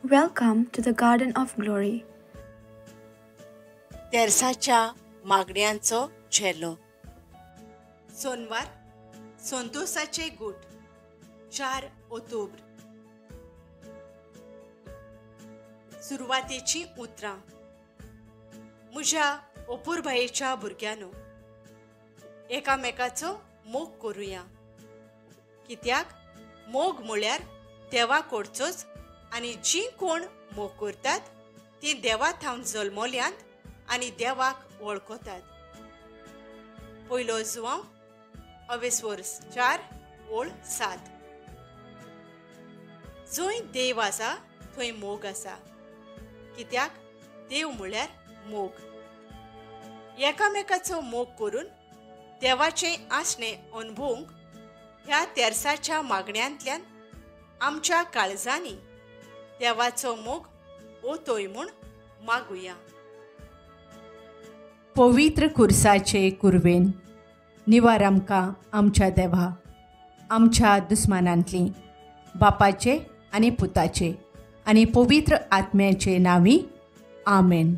Welcome to the Garden of Glory. तेरसाच्या मागण्यांचो झेलो. Sonwar संतोषाचे गूट 4 October. सुरवातेची उतरां. म्हज्या अपुरबायेच्या भुरग्यांनो, एकामेकाचो मोग करुया. कित्याक मोग म्हळ्यार देवा कडचोच, आनी जी कोण मोग करतात ती देवा थावन जल्मल्यांत आनी देवाक वळखतात. पयलो जुवांव 4:7. जंय देव आसा थंय मोग आसा, कित्याक देव म्हळ्यार मोग. एकामेकाचो मोग करून देवाचें आसणे अनुभवूंक ह्या तेरसाच्या मागण्यांतल्यान आमच्या काळजांनी देवाचो मोग ओतोय म्हूण मागुया. पवित्र खुर्साचे कुरवेन निवार आमकां आमच्या देवा, आमच्या दुस्मानांतली, बापाचे आनी पुताचे आनी पवित्र आत्म्याचे नांवी. आमेन.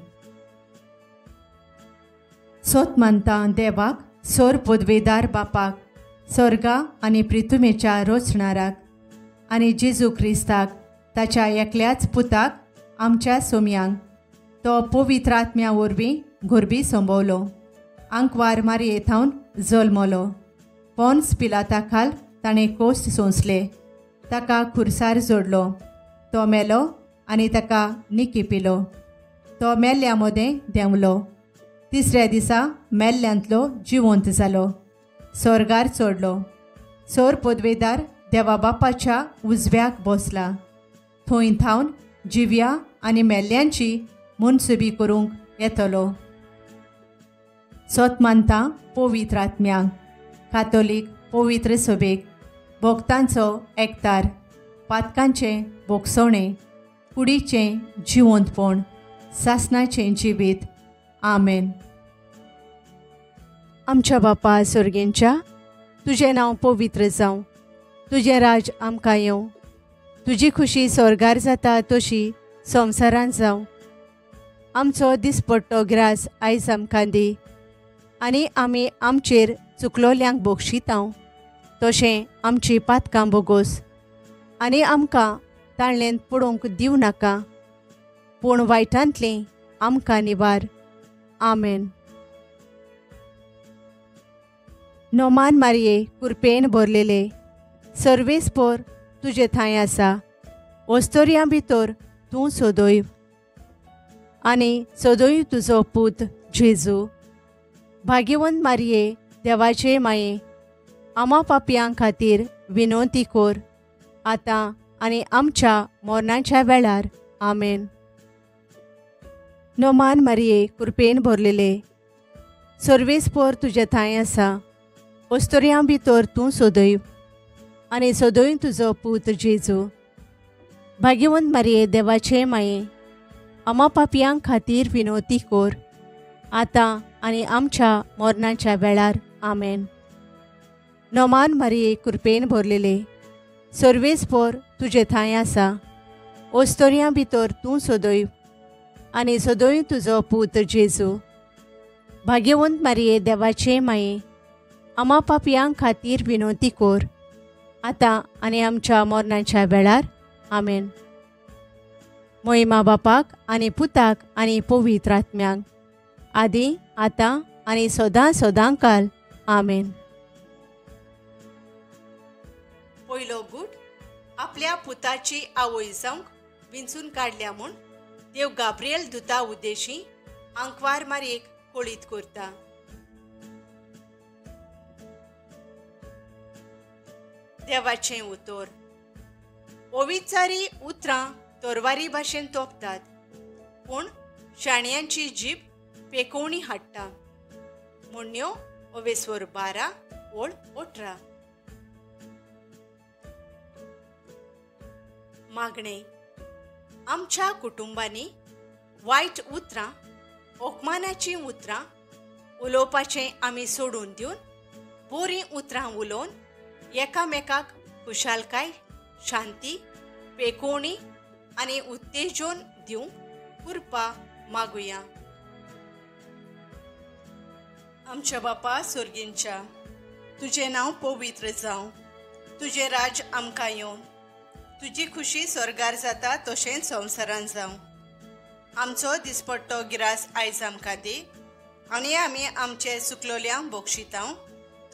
सोत मानता देवाक, सोर पदवेदार बापाक, स्वर्गा आनी पृथ्वीच्या रोचणाराक आनी जेजू क्रिस्ताक, ताच्या एकल्याच पुताक, आमच्या सोम्यांक, तो पवित्र आत्म्या वरवीं घोरबी संभोवलो, आंकवार मारयेथावन जल्मलो, पोन्स पिलाता खाल ताणें कोस्ट सोंसले, ताका खुर्सार जोडलो, तो मेलो आनी ताका निकिपिलो, तो मेल्ल्या मदें देंवलो, तिसऱ्या दिसा मेल्ल्यांतलो जिवंत जालो, स्वर्गार चडलो, सोर पदवेदार देवा बापाच्या उजव्याक बसला, थंय थावन जिव्या आनी मेल्ल्यांची मुनसुबी करूंक येतलो. सोत मानता पवित्र आत्म्यांक, कातोलीक पवित्र सभेक, भक्तांचो एकतार, पातकांचें भोगसवणें, कुडीचें जिवंतपण, सासणाचें जिवीत. आमेन. आमच्या बापा स्वर्गेंच्या, तुजें नांव पवित्र जावं, तुजें राज आमकां येवं, तुजी खुशी स्वर्गार जाता तशी संवसारांत जावं. आमचो दिसपट्टो ग्रास आयज आमकां दी, आनी आमी आमचेर चुकलोल्यांक बक्षितांव तशें आमची पातकां बोगोस, आनी आमकां ताळ्ळेंत पडोवंक दिवं नाका, पूण वायटांतलीं आमकां निवार. आमेन. नोमान मारये, कुरपेन भरलेले, सर्वेस्पोर तुजे थंय आसा, ओस्तोरयां भितर तूं सोदोयव, आनी सोदोयव तुजो पूत जेजू. भाग्यवंत मारये, देवाचे माये, आमा पापयां खातीर विनोती कोर, आतां आनी आमच्या मरणाच्या वेळार. आमेन. नोमान मारये, कुरपेन भरलेले, सर्वेस्पोर तुजे थंय आसा, ओस्तोरयां भितर तूं सोदोयव, आनी सोदोयव तुजो पूत जेजू. भाग्यवंत मारये, देवाचे माये, आमा पापयां खातीर विनोती कोर, आतां आनी आमच्या मरणाच्या वेळार. आमेन. नोमान मारये, कुरपेन भरलेले, सर्वेस्पोर तुजे थंय आसा, ओस्तोरयां भितर तूं सोदोयव, आनी सोदोयव तुजो पूत जेजू. भाग्यवंत मारये, देवाचे माये, आमा पापयां खातीर विनोती कोर, आतां आनी आमच्या मरणाच्या वेळार. आमेन. मोहिमा बापाक आनी पुताक आनी पवित्र आत्म्यांक, आदी आतां आनी सदां सदांकाल. आमेन. पयलो गूट. आपल्या पुताची आवय जावंक विंचून काडल्या म्हूण देव गाब्रिएल दुता उद्देशी आंकवार मारयेक कळीत करता. देवाचें उतर. ओविचारी उतरां तोरवारी भाशेन तोपतात, पूण शाण्यांची जीब पेकोवणी हाडटा. म्हणण्यो 12:18. मागणे. आमच्या कुटुंबांनी वायट उतरां, ओकमानाची उतरां उलोवपाचें आमी सोडून दिवन बरीं उतरां उलोवन एकामेकाक खुशालकाय, शांती, पेकोवणी आनी उत्तेजन दिवंक कृपा मागुया. आमच्या बापा स्वर्गींच्या, तुझे नांव पवित्र जावं, तुझे राज आमकां येवन, तुजी खुशी स्वर्गार जाता तशेंच संवसारान जावं. आमचो दिसपट्टो गिरास आयज आमकां दी आनी आमी आमचे चुकलोल्यांक बक्षितांव,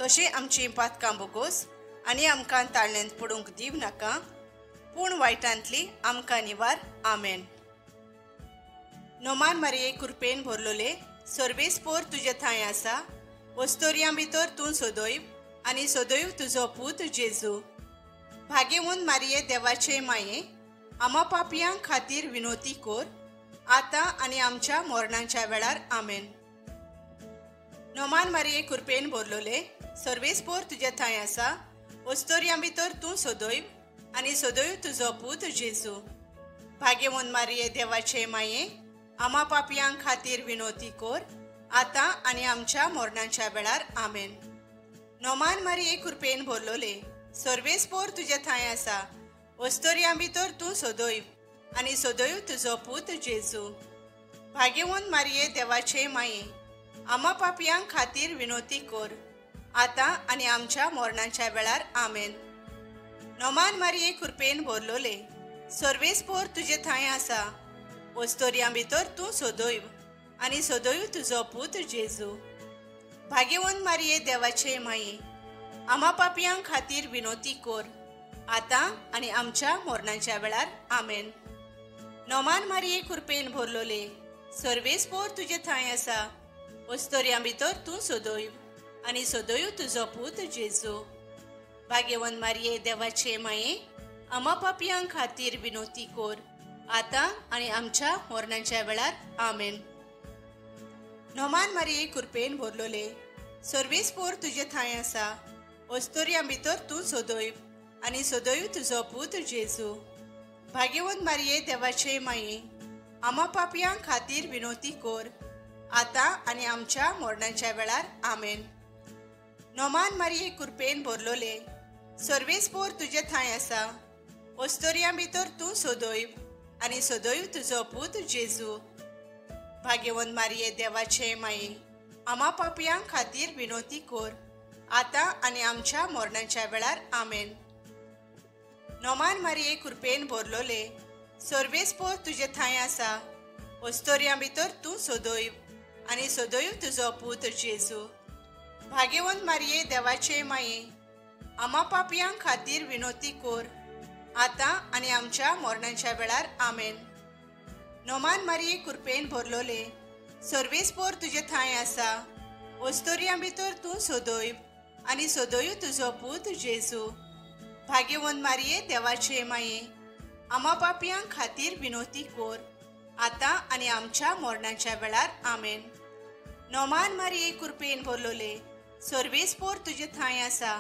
तशी आमची पातकां बोगोस आनी आमकां ताळणेंत पडूंक दिव नाका, पूण वायटांतली आमकां निवार. आमेन. नोमान मारये कृपेन भरलोले, सर्वेस्पोर तुजे थंय आसा, वस्तोरयां भितर तूं सदैव आनी सदैव तुजो पूत जेजू. भाग्यवंत मारये देवाचे माये, आमा पापयां खातीर विनोती कोर, आतां आनी आमच्या मरणाच्या वेळार. आमेन. नोमान मारये कृपेन भरलोले, सर्वेस्पोर तुजे थंय आसा, वस्तोरयां भितर तूं सदैव आनी सदैव तुजो पूत जेजू. भाग्यवंत मारये देवाचे माये, आमा पापयां खातीर विनोती कोर, आतां आनी आमच्या मरणाच्या वेळार. आमेन. नोमान मारये कृपेन भरलोले, सर्वेस्पोर तुजे थंय आसा, वस्तोरयां भितर तूं सदैव आनी सदैव तुजो पूत जेजू. भाग्यवंत मारये देवाचे माये, आमा पापयां खातीर विनोती कोर, आतां आनी आमच्या मरणाच्या वेळार. आमेन. नोमान मारये कृपेन भरलोले, सर्वेस्पोर तुजे थंय आसा, वस्तोरयां भितर तूं सदैव आनी सदैव तुजो पूत जेजू. भाग्यवंत मारये देवाचे माये, आमा पापयां खातीर विनोती कोर, आतां आनी आमच्या मरणाच्या वेळार. आमेन. नोमान मारये कृपेन भरलोले, सर्वेस्पोर तुजे थंय आसा, वस्तोरयां भितर तूं सदैव आनी सदैव तुजो पूत जेजू. भाग्यवंत मारये देवाचे माये, आमा पापयां खातीर विनोती कोर, आतां आनी आमच्या मरणाच्या वेळार. आमेन. नोमान मारये कृपेन भरलोले, सर्वेस्पोर तुजे थंय आसा, वस्तोरयां भितर तूं सदैव आनी सदैव तुजो पूत जेजू. भाग्यवंत मारये देवाचे माये, आमा पापयां खातीर विनोती कोर, आतां आनी आमच्या मरणाच्या वेळार. आमेन. नोमान मारये कृपेन भरलोले, सर्वेस्पोर तुजे थंय आसा, वस्तोरयां भितर तूं सदैव आनी सदैव तुजो पूत जेजू. भाग्यवंत मारये देवाचे माये, आमा पापयां खातीर विनोती कोर, आतां आनी आमच्या मरणाच्या वेळार. आमेन. नोमान मारये कृपेन भरलोले, सर्वेस्पोर तुजे थंय आसा, वस्तोरयां भितर तूं सदैव आनी सदैव तुजो पूत जेजू. भाग्यवंत मारये देवाचे माये, आमा पापयां खातीर विनोती कोर, आतां आनी आमच्या मरणाच्या वेळार. आमेन. नोमान मारये कृपेन भरलोले, सर्वेस्पोर तुजे थंय आसा, वस्तोरयां भितर तूं सदैव आनी सदैव तुजो पूत जेजू. भाग्यवंत मारये देवाचे माये, आमा पापयां खातीर विनोती कोर, आतां आनी आमच्या मरणाच्या वेळार. आमेन. नोमान मारये कृपेन भरलोले, सर्वेस्पोर तुजे थंय आसा,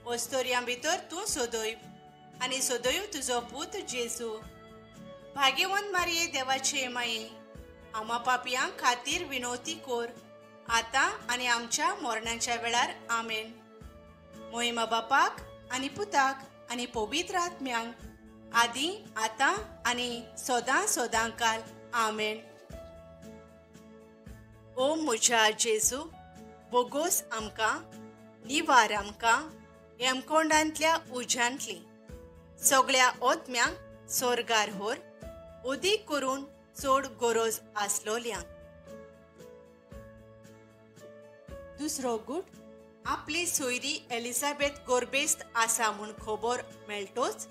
वस्तोरयां भितर तूं सदैव आनी सदैव तुजो पूत जेजू. भाग्यवंत मारये देवाचे माये, आमा पापयां खातीर विनोती कोर, आतां आनी आमच्या मरणाच्या वेळार. आमेन. मोहिमा बापाक आनी पुताक आनी पवित्र आत्म्यांक, आदी आतां आनी सदां सदांकाल. आमेन. ओ म्हज्या जेजू, बोगोस आमकां, निवार आमकां हेमकोंडांतल्या उज्यांतली सगळ्या ओतम्यांक स्वर्गार व्हर, उदीक करून चड गरज आसलोल्यांक. दुसरो गूट. आपली सोयरी एलिझाबेथ गोरबेस्त आसा म्हूण खबर मेळटोच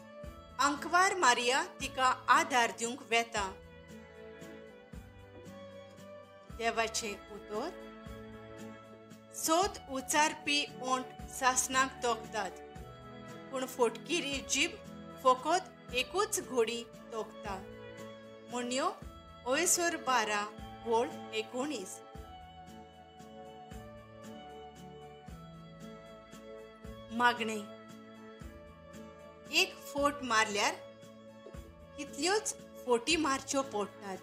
आंकवार मारिया तिका आदार दिवंक वेता. देवाचे उतर. सोद उचारपी ओंट सासनाक तोखतात, पूण फोटकिरी जीब फकत एकूच घोडी तोखता. म्हणयो 12 वोळ 19. मागणे. एक फोट मारल्यार कितल्योच फोटी मारच्यो पडटात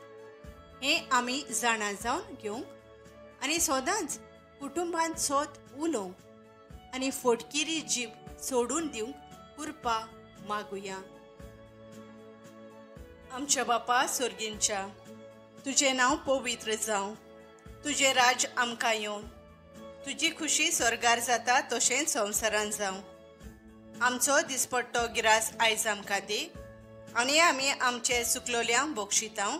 हें आमी जाणा जावन घेवंक आनी सदांच कुटुंबांत सोत उलोवंक आनी फोटकिरी जीब सोडून दिवंक कृपा मागुया. आमच्या बापा सुर्गींच्या, तुझे नाव पवित्र जावं, तुझे राज आमकां येवन, तुजी खुशी स्वर्गार जाता तशेंच संवसारान जावं. आमचो दिसपट्टो गिरास आयज आमकां दी, आनी आमी आमचे चुकलोल्यांक बक्षितांव,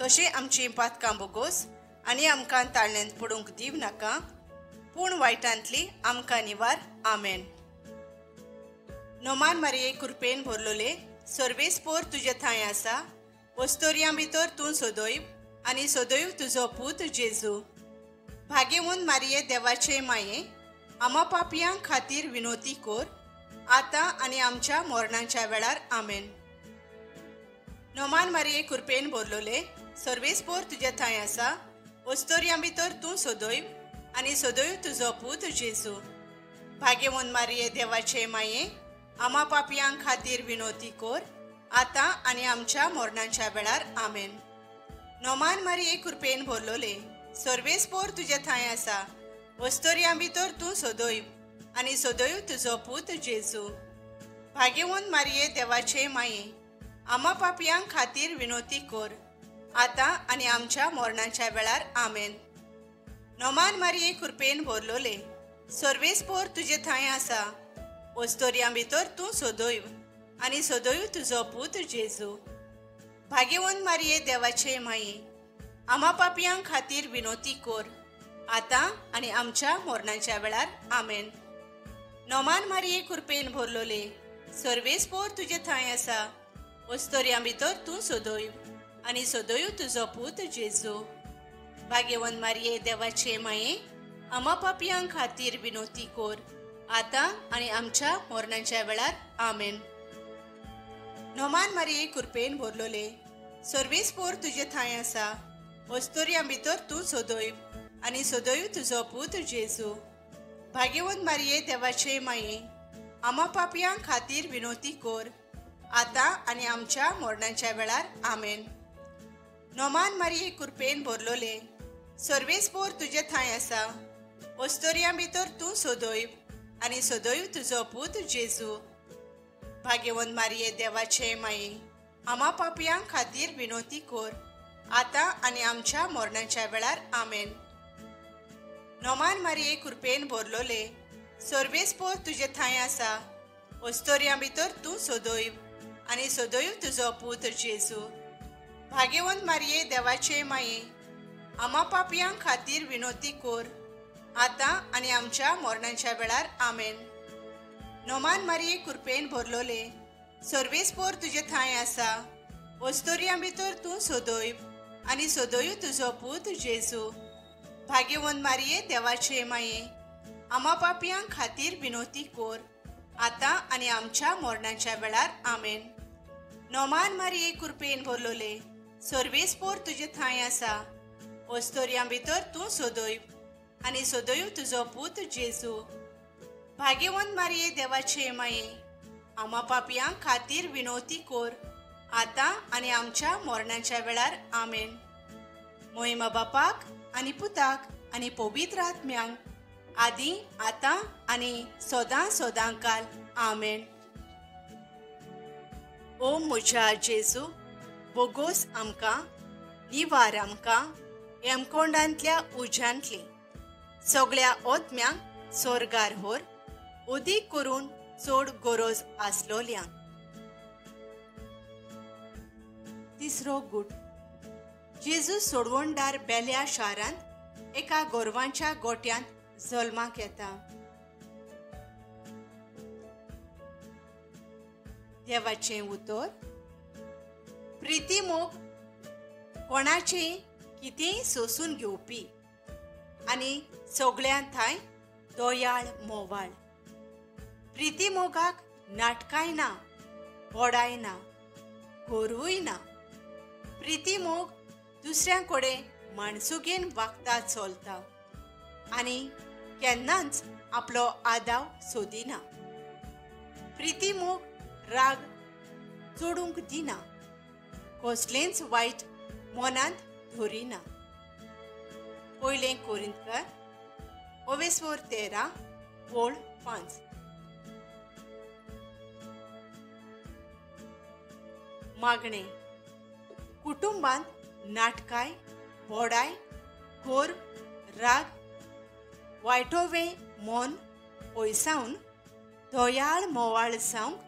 तशी आमची पातकां बोगोस आनी आमकां ताळणेंत पडूंक दिव नाका, पूण वायटांतली आमकां निवार. आमेन. नोमान मारये कृपेन भरलोले, सर्वेस्पोर तुजे थंय आसा, वस्तोरयां भितर तूं सोदोयब आनी सोदोयब तुजो पूत जेजू. भाग्यवंत मारये देवाचे माये, आमा पापयां खातीर विनोती कोर, आतां आनी आमच्या मरणाच्या वेळार. आमेन. नोमान मारये कृपेन भरलोले, सर्वेस्पोर तुजे थंय आसा, वस्तोरयां भितर तूं सोदोयब आनी सोदोयब तुजो पूत जेजू. भाग्यवंत मारये देवाचे माये, आमा पापयां खातीर विनोती कोर, आतां आनी आमच्या मरणाच्या वेळार. आमेन. नोमान मारये कृपेन भरलोले, सर्वेस्पोर तुजे थंय आसा, वस्तोरयां भितर तूं सोदोयब आनी सोदोयब तुजो पूत जेजू. भाग्यवंत मारये देवाचे माये, आमा पापयां खातीर विनोती कोर, आतां आनी आमच्या मरणाच्या वेळार. आमेन. नोमान मारये कृपेन भरलोले, सर्वेस्पोर तुजे थंय आसा, वस्तोरयां भितर तूं सोदोयब आनी सोदोयब तुजो पूत जेजू. भाग्यवंत मारये देवाचे माये, आमा पापयां खातीर विनोती कोर, आतां आनी आमच्या मरणाच्या वेळार. आमेन. नोमान मारये कृपेन भरलोले, सर्वेस्पोर तुजे थंय आसा, वस्तोरयां भितर तूं सोदोयब आनी सोदोयब तुजो पूत जेजू. भाग्यवंत मारये देवाचे माये, आमा पापयां खातीर विनोती कोर, आतां आनी आमच्या मरणाच्या वेळार. आमेन. नोमान मारये कृपेन भरलोले, सर्वेस्पोर तुजे थंय आसा, वस्तोरयां भितर तूं सोदोयब आनी सोदोयब तुजो पूत जेजू. भाग्यवंत मारये देवाचे माये, आमा पापयां खातीर विनोती कोर, आतां आनी आमच्या मरणाच्या वेळार. आमेन. नोमान मारये कृपेन भरलोले, सर्वेस्पोर तुजे थंय आसा, वस्तोरयां भितर तूं सोदोयब आनी सोदोयब तुजो पूत जेजू. भाग्यवंत मारये देवाचे माये, आमा पापयां खातीर विनोती कोर, आतां आनी आमच्या मरणाच्या वेळार. आमेन. नोमान मारये कृपेन भरलोले, सर्वेस्पोर तुजे थंय आसा, वस्तोरयां भितर तूं सोदोयब आनी सोदोयब तुजो पूत जेजू. भाग्यवंत मारये देवाचे माये, आमा पापयां खातीर विनोती कोर, आतां आनी आमच्या मरणाच्या वेळार. आमेन. नोमान मारये कृपेन भरलोले, सर्वेस्पोर तुजे थंय आसा, वस्तोरयां भितर तूं सोदोयब आनी सोदोयब तुजो पूत जेजू. भाग्यवंत मारये देवाचे माये, आमा पापयां खातीर विनोती कोर, आतां आनी आमच्या मरणाच्या वेळार. आमेन. नोमान मारये कृपेन भरलोले, सर्वेस्पोर तुजे थंय आसा, वस्तोरयां भितर तूं सोदोयब आनी सोदोयब तुजो पूत जेजू. भाग्यवंत मारये देवाचे माये, आमा पापयां खातीर विनोती कोर, आतां आनी आमच्या मरणाच्या वेळार. आमेन. मोहिमा बापाक आनी पुताक आनी पवित्र आत्म्यांक, आदी आतां आनी सोदां सोदांकाल. आमेन. ओ म्हज्या जेजू, बोगोस आमकां, निवार आमकां हेमकोंडांतल्या उज्यांतली सगळ्या ओतम्यांक स्वर्गार व्हर, उदीक करून चड गरज आसलोल्यांक. तिसरो गूट. जेजू सोडवणदार बेल्या शारांत एका गोरवांच्या गोट्यांत जल्माक येता. देवाचें उतर. प्रिती मोग कोणाचें कितेंय सोसून घेवपी आनी सगळ्यां थंय दोयाळ मोवाळ. प्रिती मोगाक नाटकाय ना, बोडाय ना, गोरवूय ना. प्रिती मोग दुसऱ्यां कडेन माणसुगेन वागता चलता आनी केन्नाच आपलो आदाव सोदिना. प्रिती मोग राग चोडूंक दिना, कसलेंच वायट मनांत धरिना. पयलें कोरिंथकार 13 वोळ 5. मागणें. कुटुंबांत नाटकाय, बोडाय, खोर, राग, वायटोवे मन पयसावन दोयाळ मोवाळ जावंक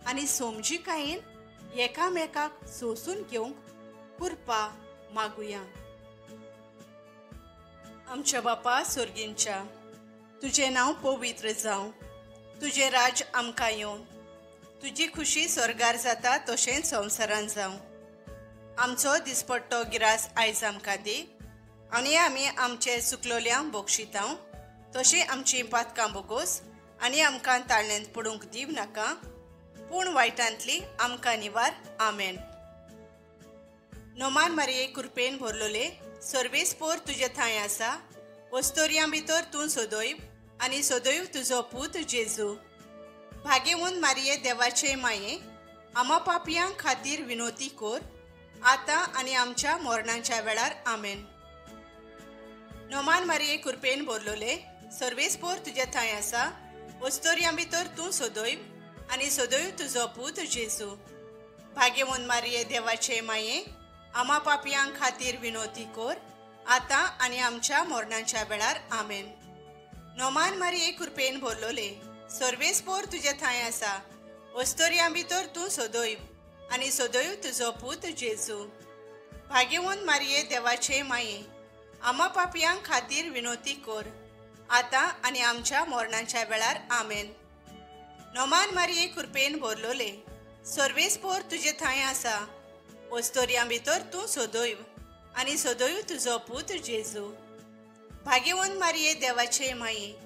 आनी समजीकायेन एकामेकाक सोसून घेवंक कुरपा मागुया. आमच्या बापा स्वर्गींच्या, तुझे नांव पवित्र जावं, तुझे राज आमकां येवन, तुजी खुशी स्वर्गार जाता तशेंच संवसारान जावं. आमचो दिसपट्टो गिरास आयज आमकां दी आनी आमी आमचे चुकलोल्यांक बक्षितांव, तशी आमची पातकां बोगोस आनी आमकां ताळणेंत पडूंक दिव नाका, पूण वायटांतली आमकां निवार. आमेन. नोमान मारये कृपेन भरलोले, सर्वेस्पोर तुजे थंय आसा, वस्तोरयां भितर तूं सोदोयव आनी सोदोयव तुजो पूत जेजू. भाग्यवंत मारये देवाचे माये, आमा पापयां खातीर विनोती कोर, आतां आनी आमच्या मरणाच्या वेळार. आमेन. नोमान मारये कृपेन भरलोले, सर्वेस्पोर तुजे थंय आसा, वस्तोरयां भितर तूं सोदोयव आनी सोदोयव तुजो पूत जेजू. भाग्यवंत मारये देवाचे माये, आमा पापयां खातीर विनोती कोर, आतां आनी आमच्या मरणाच्या वेळार. आमेन. नोमान मारये कृपेन भरलोले, सर्वेस्पोर तुजे थंय आसा, वस्तोरयां भितर तूं सोदोयव आनी सोदोयव तुजो पूत जेजू. भाग्यवंत मारये देवाचे माये, आमा पापयां खातीर विनोती कोर, आतां आनी आमच्या मरणाच्या वेळार. आमेन. नोमान मारये कृपेन भरलोले, सर्वेस्पोर तुजे थंय आसा, वस्तोरयां भितर तूं सोदोयव आनी सोदोयव तुजो पूत जेजू. भाग्यवंत मारये देवाचे माये,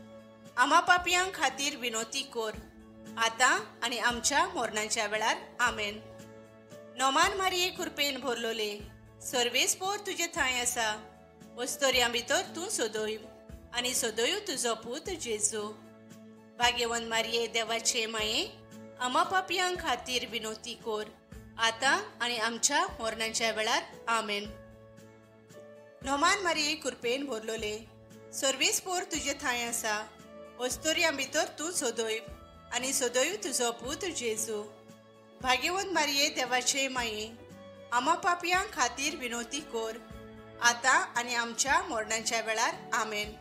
आमा पापयां खातीर विनोती कोर, आतां आनी आमच्या मरणाच्या वेळार. आमेन. नोमान मारये कृपेन भरलोले, सर्वेस्पोर तुजे थंय आसा, वस्तोरयां भितर तूं सोदोयव आनी सोदोयव तुजो पूत जेजू. भाग्यवंत मारये देवाचे माये, आमा पापयां खातीर विनोती कोर, आतां आनी आमच्या मरणाच्या वेळार. आमेन. नोमान मारये कृपेन भरलोले, सर्वेस्पोर तुजे थंय आसा, वस्तोरयां भितर तूं सोदोयव आनी सोदोयव तुजो पूत जेजू. भाग्यवंत मारये देवाचे माये, आमा पापयां खातीर विनोती कोर, आतां आनी आमच्या मरणाच्या वेळार. आमेन.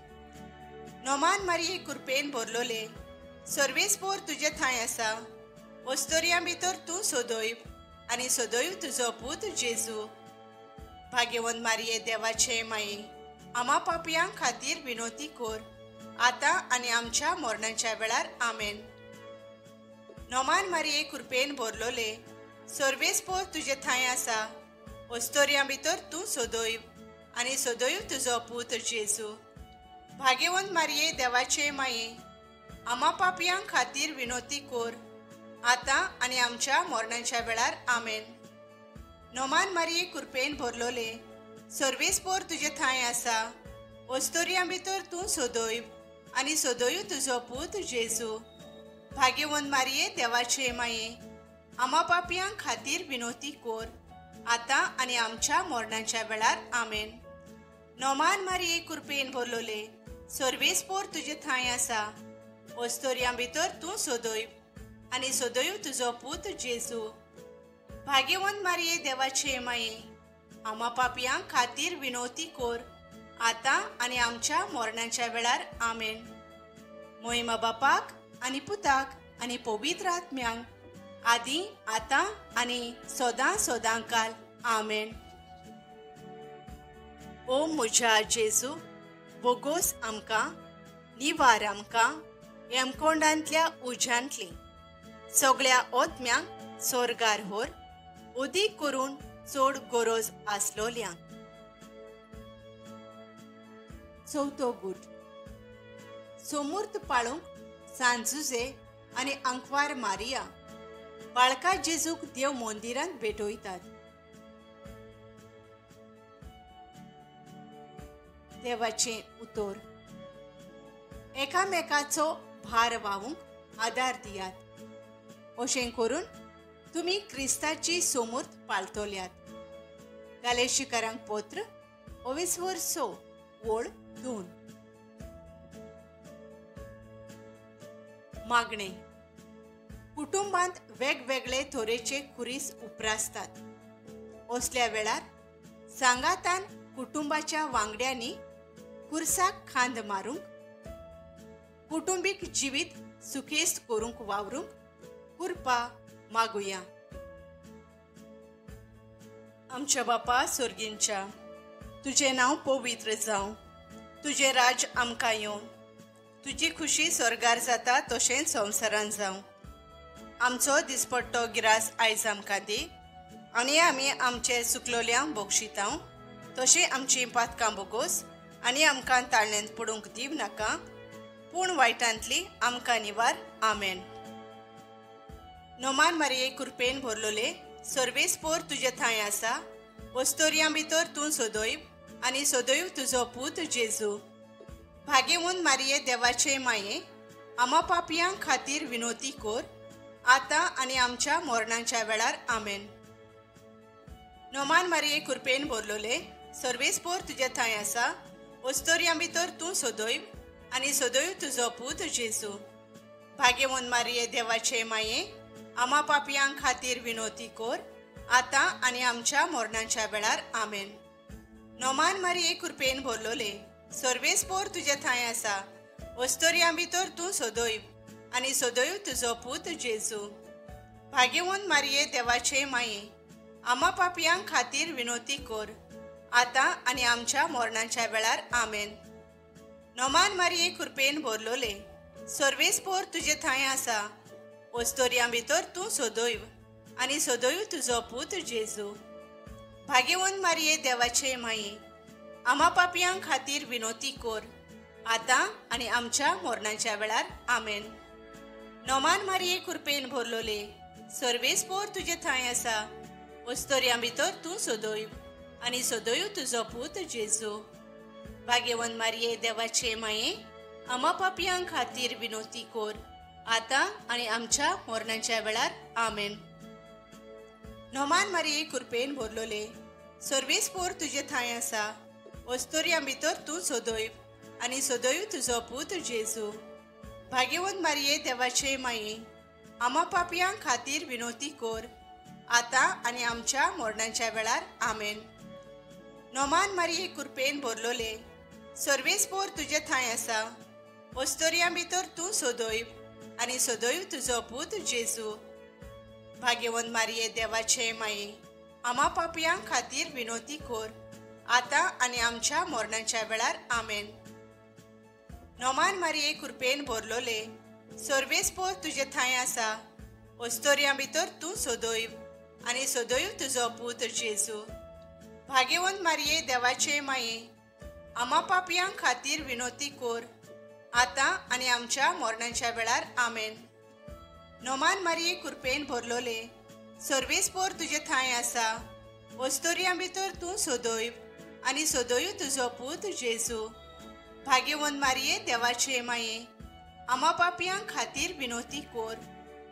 नोमान मारये कृपेन भरलोले, सर्वेस्पोर तुजे थंय आसा, वस्तोरयां भितर तूं सोदोयव आनी सोदोयव तुजो पूत जेजू. भाग्यवंत मारये देवाचे माये, आमा पापयां खातीर विनोती कोर, आतां आनी आमच्या मरणाच्या वेळार. आमेन. नोमान मारये कृपेन भरलोले, सर्वेस्पोर तुजे थंय आसा, वस्तोरयां भितर तूं सोदोयव आनी सोदोयव तुजो पूत जेजू. भाग्यवंत मारये देवाचे माये, आमा पापयां खातीर विनोती कोर, आतां आनी आमच्या मरणाच्या वेळार. आमेन. नोमान मारये कृपेन भरलोले, सर्वेस्पोर तुजे थंय आसा, वस्तोरयां भितर तूं सोदोयव आनी सोदोयव तुजो पूत जेजू. भाग्यवंत मारये देवाचे माये, आमा पापयां खातीर विनोती कोर, आतां आनी आमच्या मरणाच्या वेळार. आमेन. नोमान मारये कृपेन भरलोले, सर्वेस्पोर तुजे थंय आसा, वस्तोरयां भितर तूं सोदोयव आनी सोदोयव तुजो पूत जेजू. भाग्यवंत मारये देवाचे माये, आमा पापयां खातीर विनोती कोर, आतां आनी आमच्या मरणाच्या वेळार. आमेन. मोहिमा बापाक आनी पुताक आनी पवित्र आत्म्यांक, आदी आतां आनी सदां सदांकाल. आमेन. ओ म्हज्या जेजू, बोगोस आमकां, निवार आमकां हेमकोंडांतल्या उज्यांतली सगळ्या ओतम्यांक स्वर्गार व्हर, उदीक करून चड गरज आसलोल्यांक. चवथो गूट. समूर्त पाळूंक सांजुजे आनी आंकवार मारिया बाळका जेजूक देव मंदिरांत भेटयतात. देवाचें उतर. एकामेकाचो भार व्हावूंक आदार दियात. अशें करून तुमी क्रिस्ताची समूर्त पाळटल्यात. गालेशिकारांक पत्र 22 वळ 2. मागणे. कुटुंबांत वेगवेगळे तरेचे खुरीस उप्रासतात. असल्या वेळार सांगातान कुटुंबाच्या वांगड्यांनी कुर्साक खांद मारूंक, कुटुंबीक जिवीत सुखेस्त करूंक वावरूंक कुरपा मागुया. आमच्या बापा स्वर्गींच्या, तुझे नाव पवित्र जावं, तुझे राज आमकां येवन, तुजी खुशी स्वर्गार जाता तशेंच संवसारान जावं. आमचो दिसपट्टो गिरास आयज आमकां दी आनी आमी आमचे सुकलोल्यांक बक्षितांव, तशी आमची पातकां बोगोस आनी आमकां ताळणेंत पडूंक दिव नाका, पूण वायटांतली आमकां निवार. आमेन. नोमान मारये कृपेन भरलोले, सर्वेस्पोर तुजे थंय आसा, वस्तोरयां भितर तूं सोदोयव आनी सोदोयव तुजो पूत जेजू. भाग्यवंत मारये देवाचे माये, आमा पापयां खातीर विनोती कोर, आतां आनी आमच्या मरणाच्या वेळार. आमेन. नोमान मारये कृपेन भरलोले, सर्वेस्पोर तुजे थंय आसा, वस्तोरयां भितर तूं सोदोयव आनी सोदोयव तुजो पूत जेजू. भाग्यवंत मारये देवाचे माये, आमा पापयां खातीर विनोती कोर, आतां आनी आमच्या मरणाच्या वेळार. आमेन. नोमान मारये कृपेन भरलोले, सर्वेस्पोर तुजे थंय आसा, वस्तोरयां भितर तूं सोदोयव आनी सोदोयव तुजो पूत जेजू. भाग्यवंत मारये देवाचे माये, आमा पापयां खातीर विनोती कोर, आतां आनी आमच्या मरणाच्या वेळार. आमेन. नोमान मारये कृपेन भरलोले, सर्वेस्पोर तुजे थंय आसा, वस्तोरयां भितर तूं सोदोयव आनी सोदोयव तुजो पूत जेजू. भाग्यवंत मारये देवाचे माये, आमा पापयां खातीर विनोती कोर, आतां आनी आमच्या मरणाच्या वेळार. आमेन. नोमान मारये कृपेन भरलोले, सर्वेस्पोर तुजे थंय आसा, वस्तोरयां भितर तूं सोदोयव आनी सोदोयव तुजो पूत जेजू. भाग्यवंत मारये देवाचे माये, आमा पापयां खातीर विनोती कोर, आतां आनी आमच्या मरणाच्या वेळार. आमेन. नोमान मारये कृपेन भरलोले, सर्वेस्पोर तुजे थंय आसा, वस्तोरयां भितर तूं सोदोयव आनी सोदोयव तुजो पूत जेजू. भाग्यवंत मारये देवाचे माये, आमा पापयां खातीर विनोती कोर, आतां आनी आमच्या मरणाच्या वेळार. आमेन. नोमान मारये कृपेन भरलोले, सर्वेस्पोर तुजे थंय आसा, वस्तोरयां भितर तूं सोदोयव आनी सोदोयव तुजो पूत जेजू. भाग्यवंत मारये देवाचे माये, आमा पापयां खातीर विनोती कोर, आतां आनी आमच्या मरणाच्या वेळार. आमेन. नोमान मारये कृपेन भरलोले, सर्वेस्पोर तुजे थंय आसा, वस्तोरयां भितर तूं सोदोयव आनी सोदोयव तुजो पूत जेजू. भाग्यवंत मारये देवाचे माये, आमा पापयां खातीर विनोती कोर, आतां आनी आमच्या मरणाच्या वेळार. आमेन. नोमान मारये कृपेन भरलोले, सर्वेस्पोर तुजे थंय आसा, वस्तोरयां भितर तूं सोदोयव आनी सोदोयव तुजो पूत जेजू. भाग्यवंत मारये देवाचे माये, आमा पापयां खातीर विनोती कोर,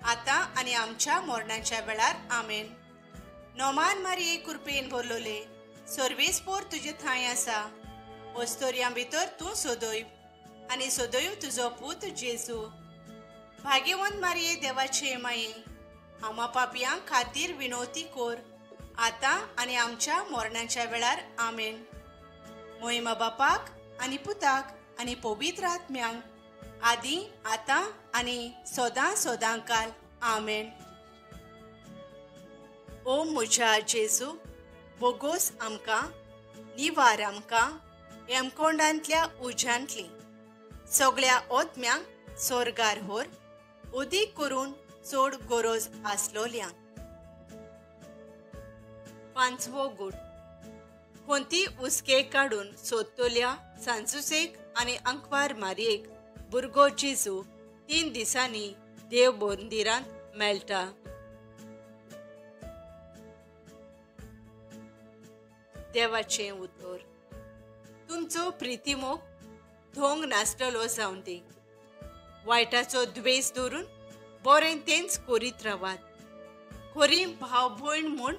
आतां आनी आमच्या मरणाच्या वेळार. आमेन. नोमान मारये कृपेन भरलोले, सर्वेस्पोर तुजे थंय आसा, वस्तोरयां भितर तूं सोदोयव आनी सोदोयव तुजो पूत जेजू. भाग्यवंत मारये देवाचे माये, आमा पापयां खातीर विनोती कोर, आतां आनी आमच्या मरणाच्या वेळार. आमेन. मोहिमा बापाक आनी पुताक आनी पवित्र आत्म्यांक, आदी आतां आनी सोदां सोदांकाल. आमेन. ओ म्हज्या जेजू, बोगोस आमकां, निवार आमकां हेमकोंडांतल्या उज्यांतली सगळ्या ओतम्यांक स्वर्गार व्हर, उदीक करून चड गरज आसलोल्यांक. 5वो गूट. कोणती उस्के काडून सोदतोल्या सांजुसेक आनी अंकवार मारयेक भुरगो जेजू 3 दिसांनी देव मंदिरांत मेळटा. देवाचें उतर. तुमचो प्रितीमोग धोंग नासतलो जावन दी. वायटाचो द्वेस दवरून बरें तेंच करीत रावात. खरी भाव भयण म्हूण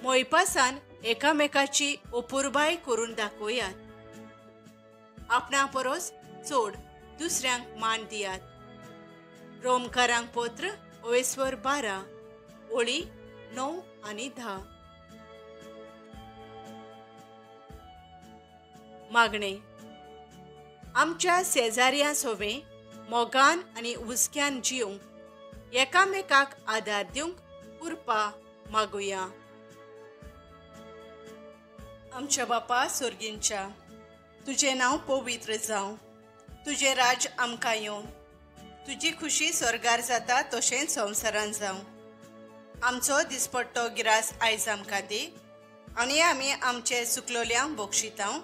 मोयपासान एकामेकाची अपुरबाय करून दाखोवयात. आपणा परस चड दुसऱ्यांक मान दियात. रोमकारांक पत्र 12:12 ओळी 9 आनी 10. मागणे. आमच्या शेजाऱ्यां सोबे मोगान आनी हुस्क्यान जिवंक एकामेकाक आदार दिवंक कृपा मागुया. आमच्या बापा स्वर्गींच्या, तुझे नांव पवित्र जावं. तुझे राज आमकां येवन, तुजी खुशी स्वर्गार जाता तशेंच संवसारान जावं. आमचो दिसपट्टो गिरास आयज आमकां दी, आनी आमी आमचे चुकलोल्यांक बक्षितांव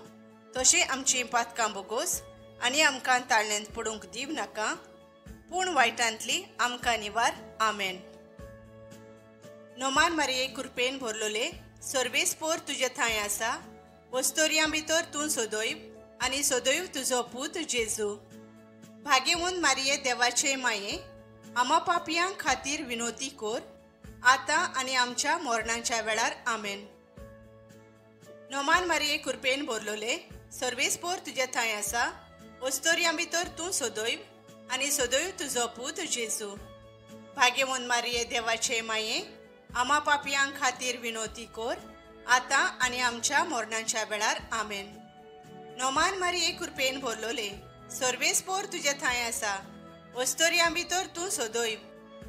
तशी आमची पातकां बोगोस आनी आमकां ताळण्यांत पडूंक दिव नाका, पूण वायटांतली आमकां निवार. आमेन. नोमान मारये कृपेन भरलोले, सर्वेस्पोर तुजे थंय आसा. वस्तोरयां भितर तूं सोदोयव आनी सोदोयव तुजो पूत जेजू. भाग्यवंत मारये देवाचे माये, आमा पापयां खातीर विनोती कोर, आतां आनी आमच्या मरणाच्या वेळार. आमेन. नोमान मारये कृपेन भरलोले, सर्वेस्पोर तुजे थंय आसा. वस्तोरयां भितर तूं सोदोयव आनी सोदोयव तुजो पूत जेजू. भाग्यवंत मारये देवाचे माये, आमा पापयां खातीर विनोती कोर, आतां आनी आमच्या मरणाच्या वेळार. आमेन. नोमान मारये कृपेन भरलोले, सर्वेस्पोर तुजे थंय आसा. वस्तोरयां भितर तूं सोदोयव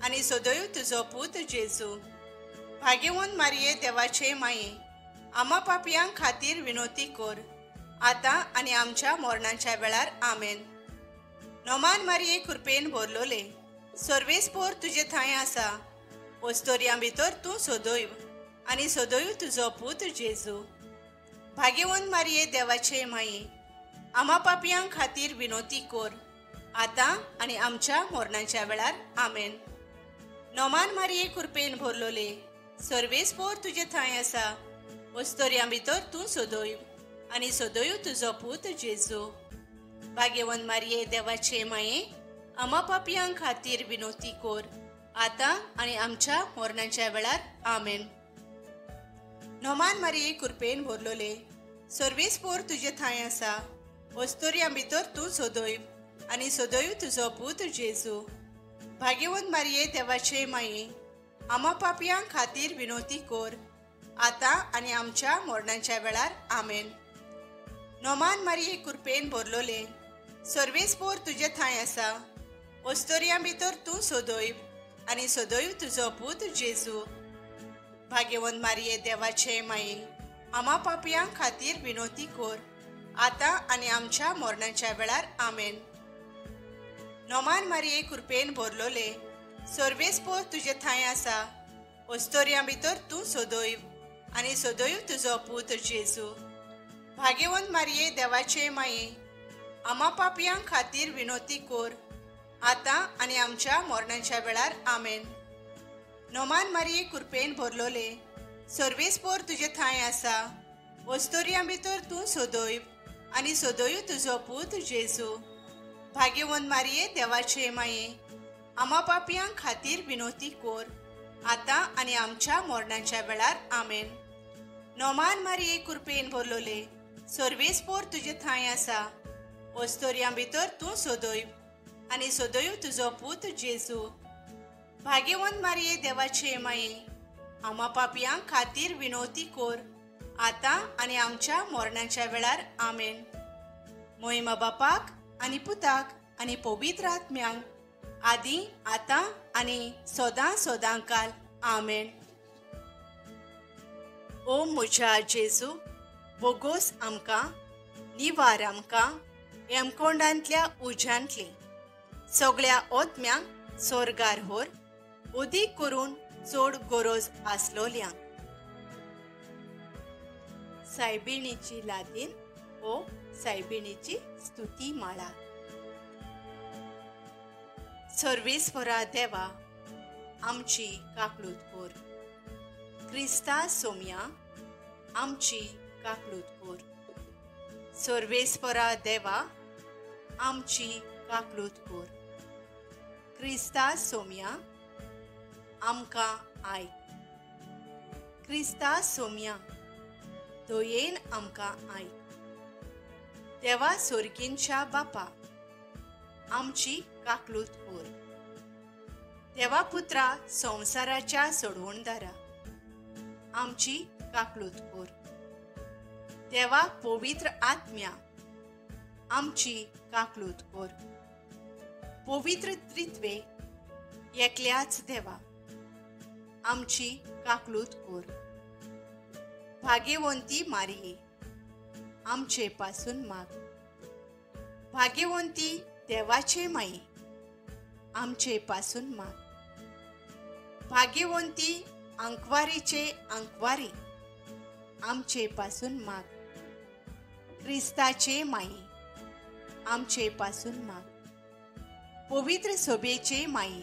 आनी सोदोयव तुजो पूत जेजू. भाग्यवंत मारये देवाचे माये, आमा पापयां खातीर विनोती कोर, आतां आनी आमच्या मरणाच्या वेळार. आमेन. नोमान मारये कृपेन भरलोले, सर्वेस्पोर तुजे थंय आसा. वस्तोरयां भितर तूं सोदोयव आनी सोदोयव तुजो पूत जेजू. भाग्यवंत मारये देवाचे माये, आमा पापयां खातीर विनोती कोर, आतां आनी आमच्या मरणाच्या वेळार. आमेन. नोमान मारये कृपेन भरलोले, सर्वेस्पोर तुजे थंय आसा. वस्तोरयां भितर तूं सोदोयव आनी सोदोयव तुजो पूत जेजू. भाग्यवंत मारये देवाचे माये, आमा पापयां खातीर विनोती कोर, आतां आनी आमच्या मरणाच्या वेळार. आमेन. नोमान मारये कृपेन भरलोले, सर्वेस्पोर तुजे थंय आसा. वस्तोरयां भितर तूं सोदोयव आनी सोदोयव तुजो पूत जेजू. भाग्यवंत मारये देवाचे माये, आमा पापयां खातीर विनोती कोर, आतां आनी आमच्या मरणाच्या वेळार. आमेन. नोमान मारये कृपेन भरलोले, सर्वेस्पोर तुजे थंय आसा. वस्तोरयां भितर तूं सोदोयव आनी सोदोयव तुजो पूत जेजू. भाग्यवंत मारये देवाचे माये, आमा पापयां खातीर विनोती कोर, आतां आनी आमच्या मरणाच्या वेळार. आमेन. नोमान मारये कृपेन भरलोले, सर्वेस्पोर तुजे थंय आसा. वस्तोरयां भितर तूं सोदोयव आनी सोदोयव तुजो पूत जेजू. भाग्यवंत मारये देवाचे माये, आमा पापयां खातीर विनोती कोर, आतां आनी आमच्या मरणाच्या वेळार. आमेन. नोमान मारये कृपेन भरलोले, सर्वेस्पोर तुजे थंय आसा. वस्तोरयां भितर तूं सोदोयव आनी सोदोयव तुजो पूत जेजू. भाग्यवंत मारये देवाचे माये, आमा पापयां खातीर विनोती कोर, आतां आनी आमच्या मरणाच्या वेळार. आमेन. नोमान मारये कृपेन भरलोले, सर्वेस्पोर तुजे थंय आसा. वस्तोरयां भितर तूं सोदोयव आनी सोदोयव तुजो पूत जेजू. भाग्यवंत मारये देवाचे माये, आमा पापयां खातीर विनोती कोर, आतां आनी आमच्या मरणाच्या वेळार. आमेन. मोहिमा बापाक आनी पुताक आनी पवित्र आत्म्यांक, आदी आतां आनी सोदां सोदांकाल. आमेन. ओ म्हज्या जेजू, बोगोस आमकां, निवार आमकां हेमकोंडांतल्या उज्यांतली सगळ्या ओतम्यांक स्वर्गार व्हर, उदीक करून चड गरज आसलोल्यांक. सायबिणीची लादीन ओ सायबिणीची स्तुती माळा. सर्वेस्परा देवा, आमची काकलूत कोर. क्रिस्ता सोम्या, आमची काकलूत कोर. सर्वेस्परा देवा, आमची काकलूत कोर. क्रिस्ता सोम्या, आमकां आयक. क्रिस्ता सोम्या, दोयेन आमकां आयक. देवा सोर्गींच्या बापा, आमची काकलूत कोर. देवा पुत्रा संवसाराच्या सोडवणदारा, आमची काकलूत कोर. देवा पवित्र आत्म्या, आमची काकलूत कोर. पवित्र त्रित्वे एकल्याच देवा आमची काकलूत कोर. भाग्यवंती मारिये आमचे पासून माग. भाग्यवंती देवाचे माई आमचे पासून माग. भाग्यवंती अंकवारीचे अंकवारी आमचे पासून माग. ख्रिस्ताचे माई आमचे पासून माग. पवित्र सोबेचे माई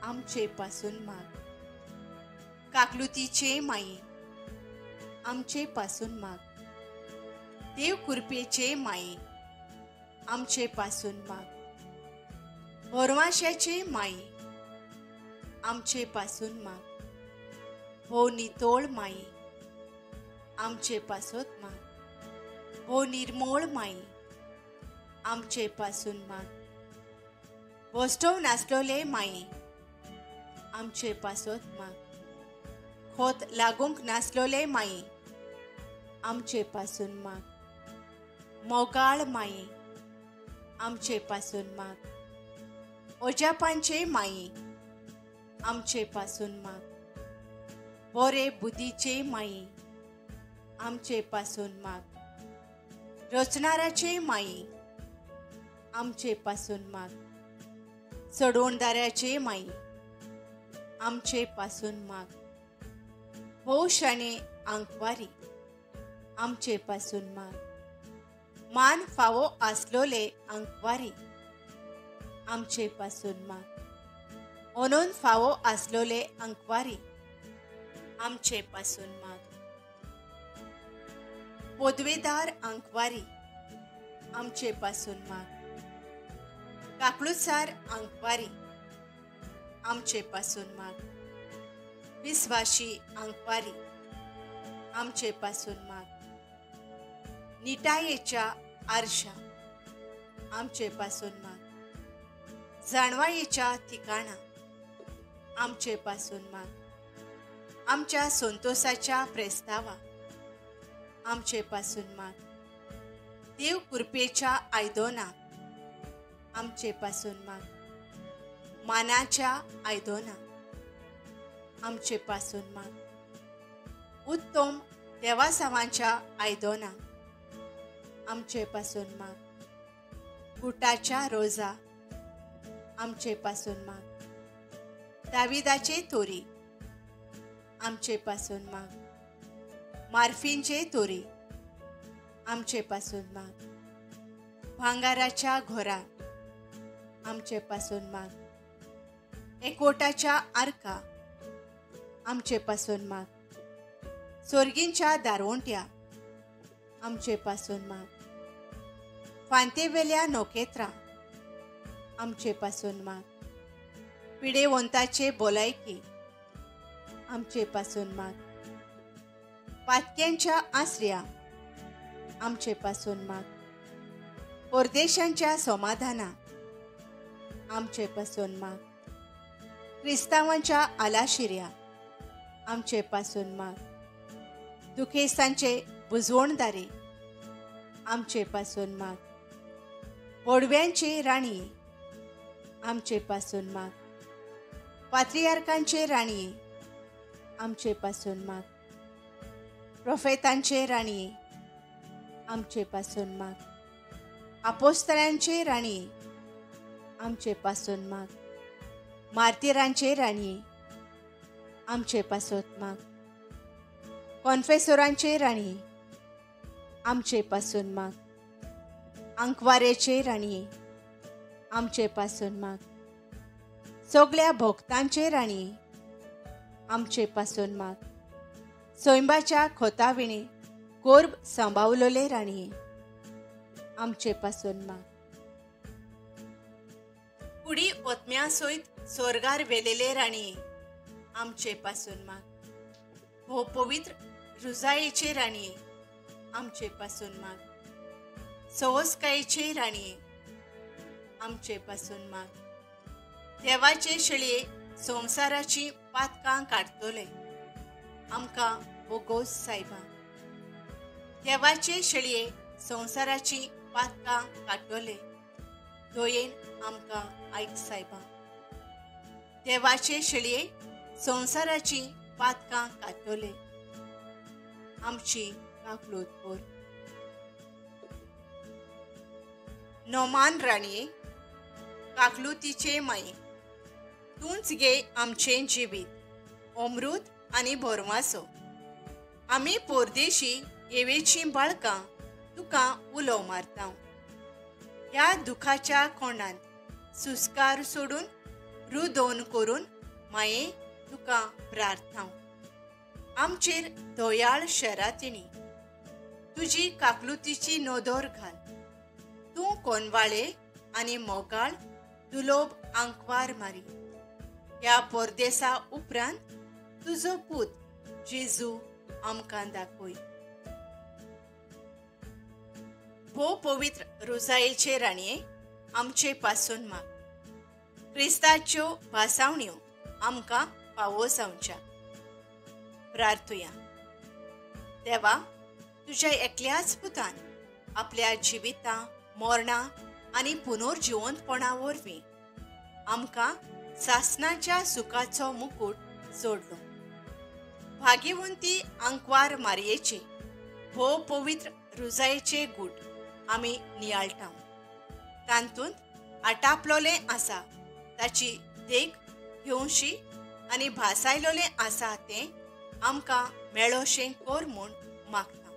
आमचे पासून माग. काकलुतीचे माई आमचे पासून माग. देव कृपेचे माई आमचे पासून माग. भरवशाचे माई आमचे पासून माग. हो नितोळ माई आमचे पासोत माग. हो निर्मोळ माई आमचे पासून माग. वस्तव नासलोले माई आमचे पासोत माग. खोत लागूंक नासलोले माई आमचे पासून माग. मोगाळ माई आमचे पासून माग. ओजापांचे माई आमचे पासून माग. बोरे बुद्धीचे माई आमचे पासून माग. रचणाराचे माई आमचे पासून माग. चढवणदाराचे माई आमचे पासून माग. हो शणे अंकवारी आमचे पासून माग. मान फावो आसलोले अंकवारी आमचे पासून माग. ओनोन फावो आसलोले अंकवारी आमचे पासून माग. पोदवेदार अंकवारी आमचे पासून माग. काकलुतसार अंकवारी आमचे पासून माग. विश्वासी अंकवारी आमचे पासून माग. निटायेच्या आरशा आमचे पासून माग. जाणवायेच्या ठिकाणा आमचे पासून माग. आमच्या संतोषाच्या प्रेस्तावा आमचे पासून माग. देव कृपेच्या आयदोना आमचे पासून माग. मानाच्या आयदोना आमचे पासून माग. उत्तम देवासावांच्या आयदोना आमचे पासून माग. गुटाच्या रोजा आमचे पासून माग. दाविदाचे तोरी आमचे पासून माग. मार्फिनचे तोरी आमचे पासून माग. भांगाराच्या घोरा आमचे पासून माग. एकोटाच्या आरका आमचे पासून माग. सोर्गींच्या दारोंट्या आमचे पासून माग. फांतेवेल्या नोकेत्रा आमचे पासून माग. पिडेवंताचे बोलायकी आमचे पासून माग. पातक्यांच्या आसऱ्या आमचे पासून माग. परदेशांच्या समाधाना आमचे पासून माग. क्रिस्तावांच्या आलाशिऱ्या आमचे पासून माग. दुखेस्तांचे बुजवणदारे आमचे पासून माग. पोडव्यांचे राणी आमचे पासून माग. पात्रियार्कांचे राणी आमचे पासून माग. प्रोफेतांचे राणी आमचे पासून माग. अपोस्तलांचे राणी आमचे पासून माग. मार्तिरांचे राणी आमचे पासून माग. कॉन्फेसोरांचे राणी आमचे पासून माग. अंकवारेचे राणी आमचे पासून माग. सगळ्या भक्तांचे राणी आमचे पासून माग. सोयंबाच्या खोताविणे कोर्ब सांभाळलोले राणी आमचे पासून माग. कुडी ओतम्या सयत स्वर्गार वेलेले राणी आमचे पासून माग. हो पवित्र रुजायेचे राणी आमचे पासून माग. सवस्कायेचे राणी आमचे पासून माग. देवाचे शेळये संसाराची पातकां काडतले आमकां बोगोस सायबा. देवाचे शेळये संसाराची पातकां काडटले, दोयेन आमकां आयक सायबा. देवाचे शेळये संवसाराची पातकां काडटले, आमची काकलूत कोर. नोमान राणये, काकलुतीचे माये, तूंच घे आमचें जिवीत, अमृत आनी भरमासो. आमी पोरदेशी येवेचीं बाळकां तुका उलो मारता. ह्या दुखाच्या कोंडांत सुस्कार सोडून रुदोन करून माये तुका प्रार्थना. आमचेर दोयाळ शेरातिणी, तुजी काकलुतीची नोदोर घाल. तूं कोनवाळे आनी मोगाळ दुलोब आंकवार मारी. ह्या परदेसा उपरांत तुजो पूत जेजू आमकां दाखय. भोव पवित्र रोजायेचे राणये, आमचे पासून माग. क्रिस्ताच्यो भासावण्यो आमकां फावो जावच्या. प्रार्थुया. देवा, तुज्या एकल्याच पुतान आपल्या जिविता, मरणा आनी पुनर्जिवंतपणा वरवीं आमकां सासणाच्या सुखाचो मुकुट जोडलो. भाग्यवंती आंकवार मारयेचे भोव पवित्र रुजायेचे गूट आमी नियाळटां. तांतूंत आटापलोलें आसा ताची देख घेवशी आनी भासायलोलें आसा तें आमकां मेळोशें कोर म्हूण मागता.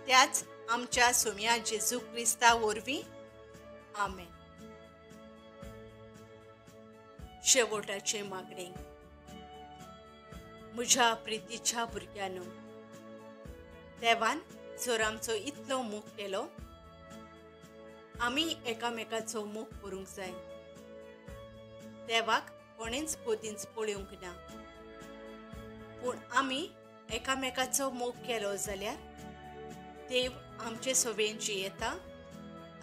त्याच आमच्या सुम्या जेजू क्रिस्ता वरवीं. आमेन. शेवटाचे मागणे. म्हज्या प्रितीच्या भुरग्यांनो, देवान जर आमचो इतलो मोग केलो, आमी एकामेकाचो मोग करूंक जाय. देवाक कोणेंच कोदींच पळोवंक ना, पूण आमी एकामेकाचो मोग केलो जाल्यार देव आमचे सोबेन जियेता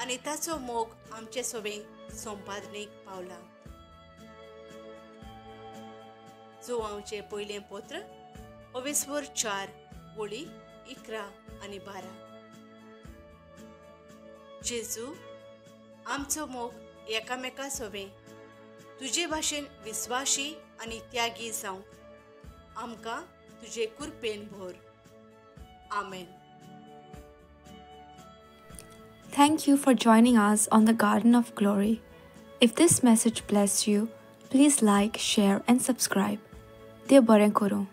आनी ताचो मोग आमचे सोबेन संपादनेक पावला. जो आमचे पयलें पत्र 4 वळी 11 आनी 12. जेजू, आमचो मोग एकामेका सोबें तुजे भाशेन विस्वाशी आनी त्यागी जावं आमकां तुजे कुरपेन भर. आमेन. Thank you for joining us on the Garden of Glory. If this message blessed you, please like, share and subscribe. Dev baren koro.